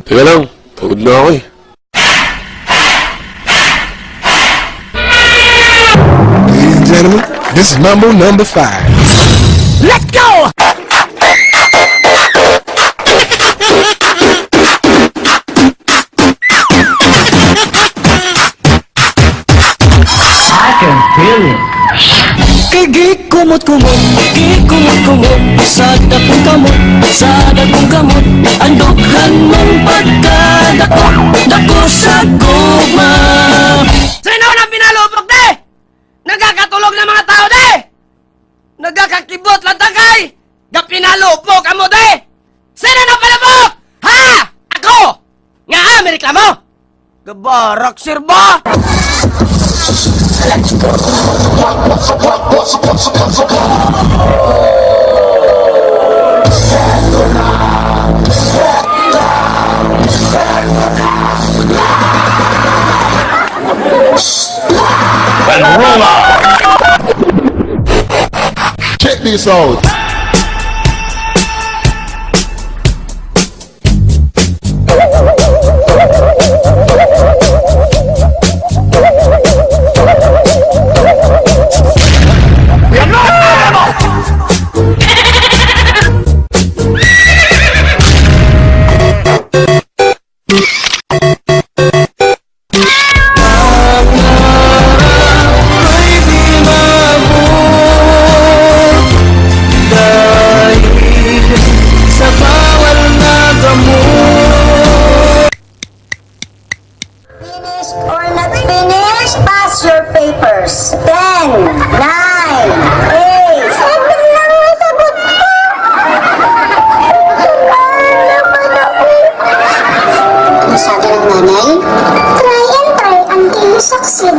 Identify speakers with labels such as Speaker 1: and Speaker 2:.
Speaker 1: Teka lang, pagod na ako eh.
Speaker 2: Ladies and gentlemen, this is Mambo number 5. Let's go!
Speaker 3: I can feel it.
Speaker 4: Kumot-kumot, kumot-kumot sa dapong kamot, sa dapong kamot. Ang dughan mong pagkadako, dako sa gugma.
Speaker 5: Sino na pinalupok, de? Nagkakatulog ng mga tao, de? Nagkakakibot lang tagay? Da pinalupok amo, de? Sino na palupok? Ha? Ako? Nga Amerika mo? Gabarak, sir ba?
Speaker 2: Check this out.
Speaker 6: Finished or not finished, pass your papers. 10, 9, 8. Sabi lang ang sagot ko. Ano sabi ng nanay? Try and try until you succeed.